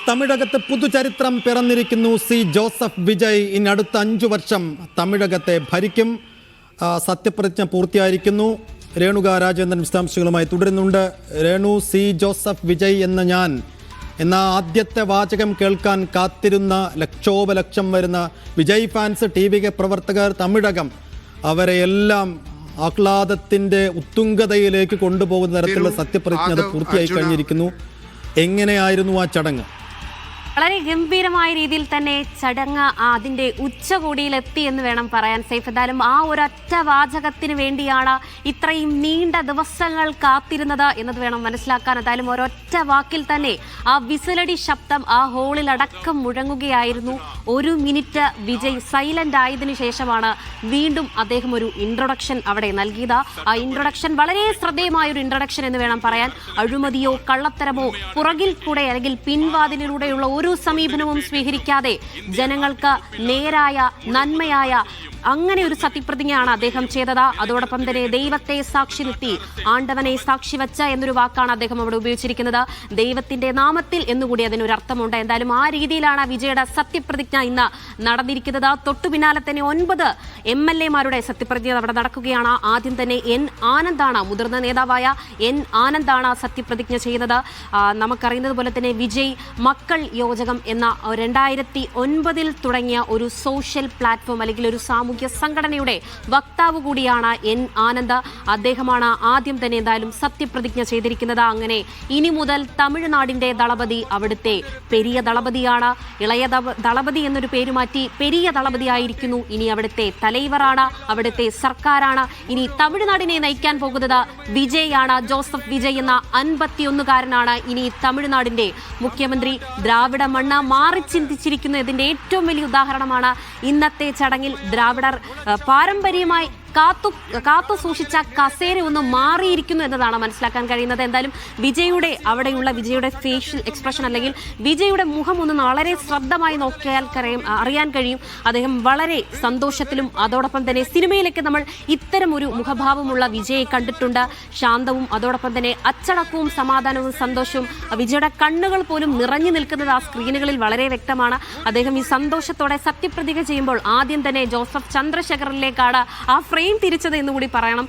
തമിഴകത്ത് പുതുചരിത്രം പിറന്നിരിക്കുന്നു. C Joseph Vijay ഇനി അടുത്ത 5 വർഷം തമിഴകത്തെ ഭരിക്കും. സത്യപ്രതിജ്ഞ പൂർത്തിയായിരിക്കുന്നു. രേണുക രാജേന്ദ്രൻ വിശദാംശങ്ങളുമായി തുടരുന്നുണ്ട്. രേണു, സി ജോസഫ് വിജയ് എന്ന ആദ്യത്തെ വാചകം കേൾക്കാൻ കാത്തിരുന്ന ലക്ഷോപലക്ഷം വരുന്ന വിജയ് ഫാൻസ്, TV പ്രവർത്തകർ, തമിഴകം, അവരെയെല്ലാം ആഹ്ലാദത്തിൻ്റെ ഉത്തുംഗതയിലേക്ക് കൊണ്ടുപോകുന്ന തരത്തിലുള്ള സത്യപ്രതിജ്ഞ പൂർത്തിയായി കഴിഞ്ഞിരിക്കുന്നു. എങ്ങനെയായിരുന്നു ആ ചടങ്ങ്? വളരെ ഗംഭീരമായ രീതിയിൽ തന്നെ ചടങ്ങ് അതിൻ്റെ ഉച്ചകോടിയിലെത്തി എന്ന് വേണം പറയാൻ. സൈഫ്, എന്തായാലും ആ ഒരൊറ്റ വാചകത്തിന് വേണ്ടിയാണ് ഇത്രയും നീണ്ട ദിവസങ്ങൾ കാത്തിരുന്നത് എന്നത് വേണം മനസ്സിലാക്കാൻ. എന്തായാലും ഒരൊറ്റ വാക്കിൽ തന്നെ ആ വിസിലടി ശബ്ദം ആ ഹോളിലടക്കം മുഴങ്ങുകയായിരുന്നു. 1 മിനിറ്റ് വിജയ് സൈലന്റ് ആയതിനു ശേഷമാണ് വീണ്ടും അദ്ദേഹം ഒരു ഇൻട്രൊഡക്ഷൻ അവിടെ നൽകിയത്. ആ ഇൻട്രൊഡക്ഷൻ വളരെ ശ്രദ്ധേയമായ ഒരു ഇൻട്രൊഡക്ഷൻ എന്ന് വേണം പറയാൻ. അഴിമതിയോ കള്ളത്തരമോ പുറകിൽ കൂടെ അല്ലെങ്കിൽ പിൻവാതിലിലൂടെയുള്ള ഒരു സമീപനവും സ്വീകരിക്കാതെ ജനങ്ങൾക്ക് നേരായ നന്മയായ അങ്ങനെ ഒരു സത്യപ്രതിജ്ഞയാണ് അദ്ദേഹം ചെയ്തത്. അതോടൊപ്പം തന്നെ ദൈവത്തെ സാക്ഷി നിർത്തി, ആണ്ടവനെ സാക്ഷി വെച്ച എന്നൊരു വാക്കാണ് അദ്ദേഹം അവിടെ ഉപയോഗിച്ചിരിക്കുന്നത്. ദൈവത്തിന്റെ നാമത്തിൽ എന്നുകൂടി അതിനൊരു അർത്ഥമുണ്ട്. എന്തായാലും ആ രീതിയിലാണ് വിജയുടെ സത്യപ്രതിജ്ഞ ഇന്ന് നടന്നിരിക്കുന്നത്. തൊട്ടു പിന്നാലെ തന്നെ 9 MLA-മാരുടെ സത്യപ്രതിജ്ഞ അവിടെ നടക്കുകയാണ്. ആദ്യം തന്നെ ആനന്ദാണ്, മുതിർന്ന നേതാവായ ആനന്ദാണ് സത്യപ്രതിജ്ഞ ചെയ്യുന്നത്. നമുക്കറിയുന്നത് പോലെ തന്നെ വിജയ് മക്കൾ യോജകം എന്ന 2009 തുടങ്ങിയ ഒരു സോഷ്യൽ പ്ലാറ്റ്ഫോം അല്ലെങ്കിൽ ഒരു സാമൂഹ്യ സംഘടനയുടെ വക്താവ് കൂടിയാണ് ആനന്ദ്. അദ്ദേഹമാണ് ആദ്യം തന്നെ എന്തായാലും സത്യപ്രതിജ്ഞ ചെയ്തിരിക്കുന്നത്. അങ്ങനെ ഇനി മുതൽ തമിഴ്നാടിന്റെ ദളപതി അവിടുത്തെ പെരിയ ദളപതിയാണ്. ഇളയ ദളപതി എന്നൊരു പേര് മാറ്റി പെരിയ ദളപതിയായിരിക്കുന്നു. ഇനി അവിടുത്തെ തലൈവറാണ്, അവിടുത്തെ സർക്കാരാണ്. ഇനി തമിഴ്നാടിനെ നയിക്കാൻ പോകുന്നത് വിജയാണ്. ജോസഫ് വിജയ് എന്ന 51-കാരനാണ് ഇനി തമിഴ്നാടിന്റെ മുഖ്യമന്ത്രി. ദ്രാവിഡ മണ്ണ് മാറി ചിന്തിച്ചിരിക്കുന്നു. ഇതിന്റെ ഏറ്റവും വലിയ ഉദാഹരണമാണ് ഇന്നത്തെ ചടങ്ങിൽ ദ്രാവിഡർ പാരമ്പര്യമായി കാത്തു സൂക്ഷിച്ച കസേര ഒന്ന് മാറിയിരിക്കുന്നു എന്നതാണ് മനസ്സിലാക്കാൻ കഴിയുന്നത്. എന്തായാലും വിജയുടെ ഫേഷ്യൽ എക്സ്പ്രഷൻ അല്ലെങ്കിൽ വിജയുടെ മുഖം ഒന്ന് വളരെ ശ്രദ്ധമായി നോക്കിയാൽ അറിയാൻ കഴിയും. അദ്ദേഹം വളരെ സന്തോഷത്തിലും അതോടൊപ്പം തന്നെ സിനിമയിലേക്ക് നമ്മൾ ഇത്തരം ഒരു മുഖഭാവമുള്ള വിജയെ കണ്ടിട്ടുണ്ട്. ശാന്തവും അതോടൊപ്പം തന്നെ അച്ചടക്കവും സമാധാനവും സന്തോഷവും വിജയുടെ കണ്ണുകൾ പോലും നിറഞ്ഞു നിൽക്കുന്നത് ആ സ്ക്രീനുകളിൽ വളരെ വ്യക്തമാണ്. അദ്ദേഹം ഈ സന്തോഷത്തോടെ സത്യപ്രതിജ്ഞ ചെയ്യുമ്പോൾ ആദ്യം തന്നെ ജോസഫ് ചന്ദ്രശേഖറിലേക്കാണ് ആ ഫ്രെയിം തിരിച്ചത് എന്നുകൂടി പറയണം.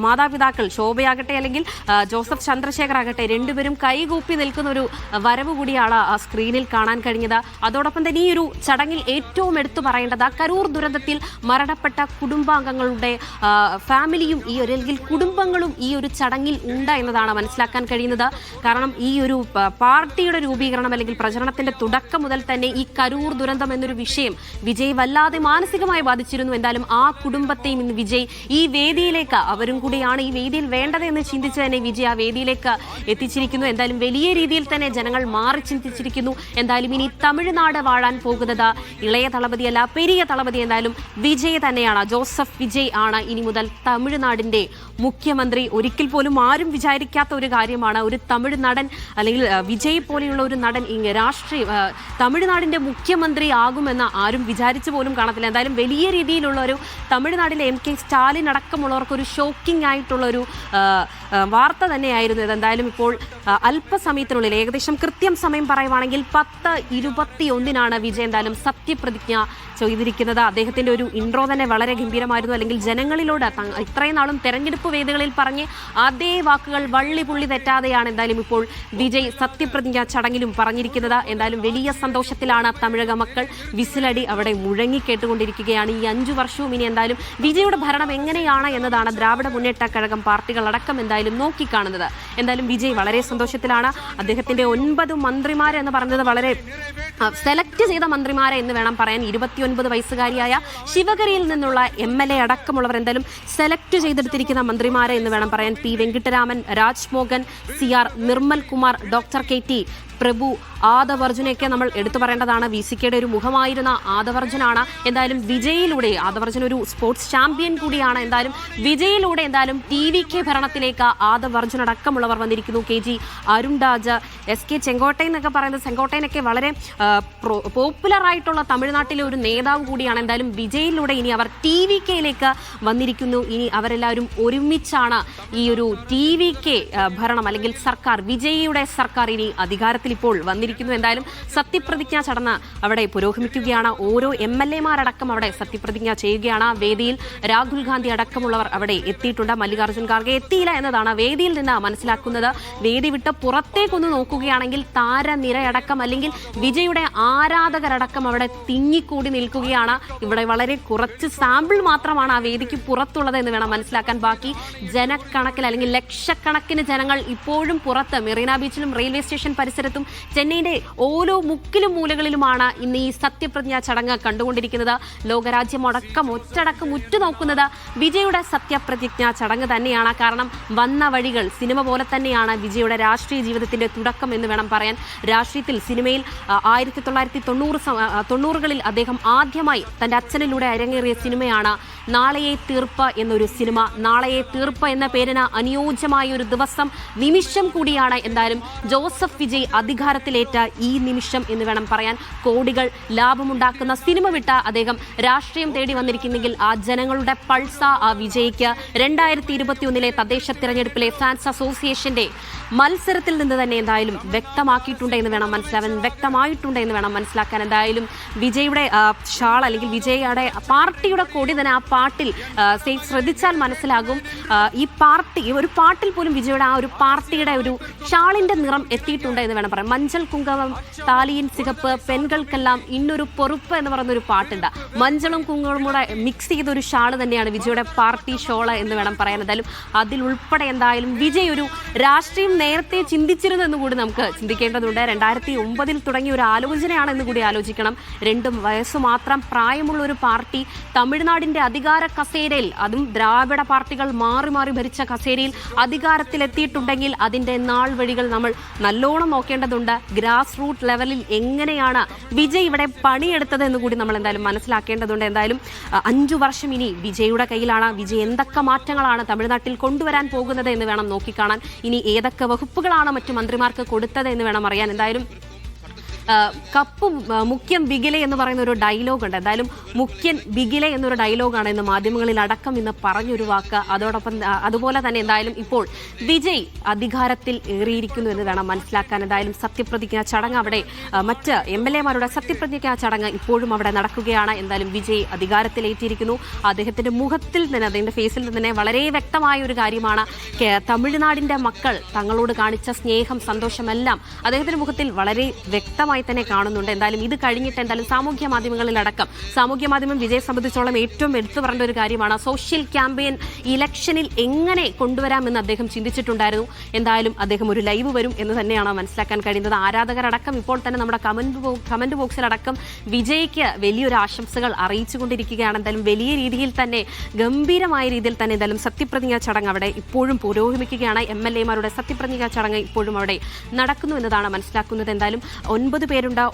മാതാപിതാക്കൾ ശോഭയാകട്ടെ അല്ലെങ്കിൽ ജോസഫ് ചന്ദ്രശേഖർ ആകട്ടെ, രണ്ടുപേരും കൈകൂപ്പി നിൽക്കുന്ന ഒരു വരവ് കൂടിയാണ് ആ സ്ക്രീനിൽ കാണാൻ കഴിഞ്ഞത്. അതോടൊപ്പം തന്നെ ഈ ഒരു ചടങ്ങിൽ ഏറ്റവും എടുത്തു പറയേണ്ടത് കരൂർ ദുരന്തത്തിൽ മരണപ്പെട്ട കുടുംബാംഗങ്ങളുടെ ഫാമിലിയും അല്ലെങ്കിൽ കുടുംബങ്ങളും ഈ ഒരു ചടങ്ങിൽ ഉണ്ട് എന്നതാണ് മനസ്സിലാക്കാൻ കഴിയുന്നത്. കാരണം ഈ ഒരു പാർട്ടിയുടെ രൂപീകരണം അല്ലെങ്കിൽ പ്രചരണത്തിന്റെ തുടക്കം മുതൽ തന്നെ ഈ കരൂർ ദുരന്തം എന്നൊരു വിഷയം വിജയ് വല്ലാതെ മാനസികമായി ബാധിച്ചിരുന്നു. എന്തായാലും ആ കുടുംബത്തെയും ഇന്ന് വിജയ് ഈ വേദിയിലേക്ക്, അവരും കൂടിയാണ് ഈ വേദിയിൽ വേണ്ടത് എന്ന് ചിന്തിച്ച് തന്നെ വിജയ് ആ വേദിയിലേക്ക് എത്തിച്ചിരിക്കുന്നു. എന്തായാലും വലിയ രീതിയിൽ തന്നെ ജനങ്ങൾ മാറി ചിന്തിച്ചിരിക്കുന്നു. എന്തായാലും ഇനി തമിഴ്നാട് വാഴാൻ പോകുന്നത് ഇളയ തളപതിയല്ല, പെരിയ തളപതി. എന്തായാലും വിജയ് തന്നെയാണ്, ജോസഫ് വിജയ് ആണ് ഇനി മുതൽ തമിഴ്നാടിന്റെ മുഖ്യമന്ത്രി. ഒരിക്കൽ പോലും ആരും വിചാരിക്കാത്ത ഒരു കാര്യമാണ് ഒരു തമിഴ് നടൻ അല്ലെങ്കിൽ വിജയ് പോലെയുള്ള ഒരു നടൻ തമിഴ്നാടിന്റെ മുഖ്യമന്ത്രി ആകുമെന്ന് ആരും വിചാരിച്ചു പോലും കാണത്തില്ല. എന്തായാലും വലിയ രീതിയിലുള്ള ഒരു തമിഴ്നാട്ടിലെ MK സ്റ്റാലിൻ അടക്കമുള്ളവർക്ക് ഒരു ഷോക്കിംഗ് ആയിട്ടുള്ളൊരു വാർത്ത തന്നെയായിരുന്നു ഇത്. എന്തായാലും ഇപ്പോൾ അല്പസമയത്തിനുള്ളിൽ, ഏകദേശം കൃത്യം സമയം പറയുവാണെങ്കിൽ 10:21 വിജയ് എന്തായാലും സത്യപ്രതിജ്ഞ ചെയ്തിരിക്കുന്നത്. അദ്ദേഹത്തിന്റെ ഒരു ഇൻട്രോ തന്നെ വളരെ ഗംഭീരമായിരുന്നു. അല്ലെങ്കിൽ ജനങ്ങളിലോട് ഇത്രയും നാളും തെരഞ്ഞെടുപ്പ് വേദികളിൽ പറഞ്ഞ് അതേ വാക്കുകൾ വള്ളി പുള്ളി തെറ്റാതെയാണ് എന്തായാലും ഇപ്പോൾ വിജയ് സത്യപ്രതിജ്ഞ ചടങ്ങിലും പറഞ്ഞിരിക്കുന്നത്. എന്തായാലും വലിയ സന്തോഷത്തിലാണ് തമിഴക മക്കൾ. വിസിലടി അവിടെ മുഴങ്ങി കേട്ടുകൊണ്ടിരിക്കുകയാണ്. ഈ 5 വർഷവും ഇനി എന്തായാലും വിജയുടെ ഭരണം എങ്ങനെയാണ് എന്നതാണ് ദ്രാവിഡ മുന്നേറ്റ കഴകം പാർട്ടികളടക്കം എന്തായാലും നോക്കിക്കാണുന്നത്. എന്തായാലും വിജയ് വളരെ സന്തോഷത്തിലാണ്. അദ്ദേഹത്തിന്റെ 9 മന്ത്രിമാരെ എന്ന് പറയുന്നത് വളരെ സെലക്ട് ചെയ്ത മന്ത്രിമാരെ എന്ന് വേണം പറയാൻ. 29 വയസ്സുകാരിയായ ശിവഗിരിയിൽ നിന്നുള്ള MLA അടക്കമുള്ളവർ എന്തായാലും സെലക്ട് ചെയ്തെടുത്തിരിക്കുന്ന മന്ത്രിമാരെ എന്ന് വേണം പറയാൻ. P. Venkataraman, Rajmohan, CR Nirmal Kumar, doctor KT Prabhu, ആദവർജുനെയൊക്കെ നമ്മൾ എടുത്തു പറയേണ്ടതാണ്. VCKയുടെ ഒരു മുഖമായിരുന്ന ആദവർജനാണ്. എന്തായാലും വിജയിലൂടെ, ആദവർജൻ ഒരു സ്പോർട്സ് ചാമ്പ്യൻ കൂടിയാണ്. എന്തായാലും വിജയിലൂടെ എന്തായാലും TVK ഭരണത്തിലേക്ക് ആദവർജൻ അടക്കമുള്ളവർ വന്നിരിക്കുന്നു. KG അരുൺരാജ്, SK ചെങ്കോട്ടൈൻ എന്നൊക്കെ പറയുന്നത്, ചെങ്കോട്ടൈനൊക്കെ വളരെ പോപ്പുലർ ആയിട്ടുള്ള തമിഴ്നാട്ടിലെ ഒരു നേതാവ് കൂടിയാണ്. എന്തായാലും വിജയിലൂടെ ഇനി അവർ TVKയിലേക്ക് വന്നിരിക്കുന്നു. ഇനി അവരെല്ലാവരും ഒരുമിച്ചാണ് ഈ ഒരു TVK ഭരണം അല്ലെങ്കിൽ സർക്കാർ, വിജയിയുടെ സർക്കാർ ഇനി അധികാരത്തിൽ അധികാരത്തിൽ ഇപ്പോൾ വന്നിരിക്കുന്നു. എന്തായാലും സത്യപ്രതിജ്ഞാ ചടങ്ങ് അവിടെ പുരോഗമിക്കുകയാണ്. ഓരോ MLA-മാരടക്കം അവിടെ സത്യപ്രതിജ്ഞ ചെയ്യുകയാണ്. വേദിയിൽ രാഹുൽ ഗാന്ധി അടക്കമുള്ളവർ അവിടെ എത്തിയിട്ടുണ്ട്. മല്ലികാർജ്ജുൻ ഖാർഗെ എത്തിയില്ല എന്നതാണ് വേദിയിൽ നിന്ന് മനസ്സിലാക്കുന്നത്. വേദി വിട്ട് പുറത്തേക്കൊന്ന് നോക്കുകയാണെങ്കിൽ താരനിരയടക്കം അല്ലെങ്കിൽ വിജയുടെ ആരാധകരടക്കം അവിടെ തിങ്ങിക്കൂടി നിൽക്കുകയാണ്. ഇവിടെ വളരെ കുറച്ച് സാമ്പിൾ മാത്രമാണ് ആ വേദിക്ക് പുറത്തുള്ളത് എന്ന് വേണം മനസ്സിലാക്കാൻ. ബാക്കി ജനക്കണക്കിൽ അല്ലെങ്കിൽ ലക്ഷക്കണക്കിന് ജനങ്ങൾ ഇപ്പോഴും പുറത്ത് മെറീന ബീച്ചിലും റെയിൽവേ സ്റ്റേഷൻ പരിസരത്തും ചെന്നൈയുടെ ഓരോ മുക്കിലും മൂലകളിലുമാണ് ഇന്ന് ഈ സത്യപ്രതിജ്ഞാ ചടങ്ങ് കണ്ടുകൊണ്ടിരിക്കുന്നത്. ലോകരാജ്യം അടക്കം ഒറ്റടക്കം ഉറ്റുനോക്കുന്നത് വിജയുടെ സത്യപ്രതിജ്ഞാ ചടങ്ങ് തന്നെയാണ്. കാരണം വന്ന വഴികൾ സിനിമ പോലെ തന്നെയാണ് വിജയുടെ രാഷ്ട്രീയ ജീവിതത്തിന്റെ തുടക്കം എന്ന് വേണം പറയാൻ. രാഷ്ട്രീയത്തിൽ സിനിമയിൽ 1990-കളിൽ അദ്ദേഹം ആദ്യമായി തന്റെ അച്ഛനിലൂടെ അരങ്ങേറിയ സിനിമയാണ് നാളെയെ തീർപ്പ് എന്നൊരു സിനിമ. നാളെയെ തീർപ്പ് എന്ന പേരിന് അനുയോജ്യമായ ഒരു ദിവസം നിമിഷം കൂടിയാണ് എന്തായാലും ജോസഫ് വിജയ് അധികാരത്തിലേറ്റ ഈ നിമിഷം എന്ന് വേണം പറയാൻ. കോടികൾ ലാഭമുണ്ടാക്കുന്ന സിനിമ വിട്ട അദ്ദേഹം രാഷ്ട്രീയം തേടി വന്നിരിക്കുന്നെങ്കിൽ ആ ജനങ്ങളുടെ പൾസ ആ വിജയ്ക്ക് 2021 തദ്ദേശ തിരഞ്ഞെടുപ്പിലെ ഫാൻസ് അസോസിയേഷന്റെ മത്സരത്തിൽ നിന്ന് തന്നെ എന്തായാലും വ്യക്തമാക്കിയിട്ടുണ്ട് എന്ന് വേണം മനസ്സിലാക്കാൻ. എന്തായാലും വിജയുടെ ഷാൾ അല്ലെങ്കിൽ വിജയുടെ പാർട്ടിയുടെ കൊടി തന്നെ ആ പാട്ടിൽ ശ്രദ്ധിച്ചാൽ മനസ്സിലാകും. ഈ ഒരു പാട്ടിൽ പോലും വിജയുടെ ആ ഒരു പാർട്ടിയുടെ ഒരു ഷാളിന്റെ നിറം എത്തിയിട്ടുണ്ട് എന്ന് വേണം പറയാം. മഞ്ചൽ കുങ്കുമം താലിയിൻ സികപ്പ് പെൺകൾക്കെല്ലാം ഇന്നൊരു പൊറുപ്പ് എന്ന് പറയുന്നൊരു പാട്ടുണ്ട്. മഞ്ചളും കുങ്കുമവും കൂടെ മിക്സ് ചെയ്ത ഒരു ഷാള് തന്നെയാണ് വിജയുടെ പാർട്ടി ഷോള് എന്ന് വേണം പറയാൻ. എന്തായാലും അതിൽ ഉൾപ്പെടെ എന്തായാലും വിജയ് ഒരു രാഷ്ട്രീയം നേരത്തെ ചിന്തിച്ചിരുന്നു എന്ന് കൂടി നമുക്ക് ചിന്തിക്കേണ്ടതുണ്ട്. 2009 തുടങ്ങിയ ഒരു ആലോചനയാണെന്ന് കൂടി ആലോചിക്കണം. 2 വയസ്സ് മാത്രം പ്രായമുള്ള ഒരു പാർട്ടി തമിഴ്നാടിന്റെ അധികാര കസേരയിൽ, അതും ദ്രാവിഡ പാർട്ടികൾ മാറി മാറി ഭരിച്ച കസേരയിൽ അധികാരത്തിലെത്തിയിട്ടുണ്ടെങ്കിൽ അതിന്റെ നാൾ വഴികൾ നമ്മൾ നല്ലോണം നോക്കേണ്ടതുണ്ട്. ഗ്രാസ് റൂട്ട് ലെവലിൽ എങ്ങനെയാണ് വിജയ് ഇവിടെ പണിയെടുത്തത് എന്ന് കൂടി നമ്മൾ എന്തായാലും മനസ്സിലാക്കേണ്ടതുണ്ട്. എന്തായാലും 5 വർഷം ഇനി വിജയുടെ കയ്യിലാണ്. വിജയ് എന്തൊക്കെ മാറ്റങ്ങളാണ് തമിഴ്നാട്ടിൽ കൊണ്ടുവരാൻ പോകുന്നത് എന്ന് വേണം നോക്കിക്കാണാൻ. ഇനി ഏതൊക്കെ വകുപ്പുകളാണ് മറ്റു മന്ത്രിമാർക്ക് കൊടുത്തത് എന്ന് വേണം അറിയാൻ. എന്തായാലും കപ്പും മുഖ്യൻ ബിഗിലെ എന്ന് പറയുന്ന ഒരു ഡയലോഗ് ഉണ്ട്. എന്തായാലും മുഖ്യൻ ബിഗിലെ എന്നൊരു ഡയലോഗാണ് ഇന്ന് മാധ്യമങ്ങളിൽ അടക്കം ഇന്ന് പറഞ്ഞൊരു വാക്ക്. അതോടൊപ്പം അതുപോലെ തന്നെ എന്തായാലും ഇപ്പോൾ വിജയ് അധികാരത്തിൽ ഏറിയിരിക്കുന്നു എന്ന് വേണം മനസ്സിലാക്കാൻ. എന്തായാലും സത്യപ്രതിജ്ഞാ ചടങ്ങ് അവിടെ മറ്റ് MLA-മാരുടെ സത്യപ്രതിജ്ഞാ ചടങ്ങ് ഇപ്പോഴും അവിടെ നടക്കുകയാണ്. എന്തായാലും വിജയ് അധികാരത്തിലേറ്റിയിരിക്കുന്നു. അദ്ദേഹത്തിന്റെ മുഖത്തിൽ നിന്ന്, അദ്ദേഹത്തിന്റെ ഫേസിൽ തന്നെ വളരെ വ്യക്തമായ ഒരു കാര്യമാണ്. തമിഴ്നാടിന്റെ മക്കൾ തങ്ങളോട് കാണിച്ച സ്നേഹം, സന്തോഷമെല്ലാം അദ്ദേഹത്തിന്റെ മുഖത്തിൽ വളരെ വ്യക്തമായി തന്നെ കാണുന്നുണ്ട്. എന്തായാലും ഇത് കഴിഞ്ഞിട്ട് എന്തായാലും സാമൂഹ്യ മാധ്യമം വിജയെ സംബന്ധിച്ചോളം ഏറ്റവും എടുത്തു പറഞ്ഞ ഒരു കാര്യമാണ്. സോഷ്യൽ ക്യാമ്പയിൻ ഇലക്ഷനിൽ എങ്ങനെ കൊണ്ടുവരാമെന്ന് അദ്ദേഹം ചിന്തിച്ചിട്ടുണ്ടായിരുന്നു. എന്തായാലും അദ്ദേഹം ഒരു ലൈവ് വരും എന്ന് തന്നെയാണ് മനസ്സിലാക്കാൻ കഴിയുന്നത്. ആരാധകരടക്കം ഇപ്പോൾ തന്നെ നമ്മുടെ കമന്റ് ബോക്സിലടക്ം വിജയ്ക്ക് വലിയൊരു ആശംസകൾ അറിയിച്ചുകൊണ്ടിരിക്കുകയാണ്. എന്തായാലും വലിയ രീതിയിൽ തന്നെ, ഗംഭീരമായ രീതിയിൽ തന്നെ എന്തായാലും സത്യപ്രതിജ്ഞാ ചടങ്ങ് അവിടെ ഇപ്പോഴും പുരോഗമിക്കുകയാണ്. MLA-മാരുടെ സത്യപ്രതിജ്ഞാ ചടങ്ങ് ഇപ്പോഴും അവിടെ നടക്കുന്നു എന്നതാണ് മനസ്സിലാക്കുന്നത്. എന്തായാലും 9 പേരുണ്ട്.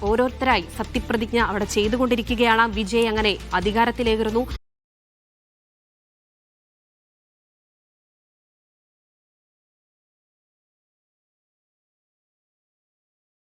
ഓരോരുത്തരായി സത്യപ്രതിജ്ഞ അവിടെ ചെയ്തുകൊണ്ടിരിക്കുകയാണ്. വിജയ് അങ്ങനെ അധികാരത്തിലേറുന്നു.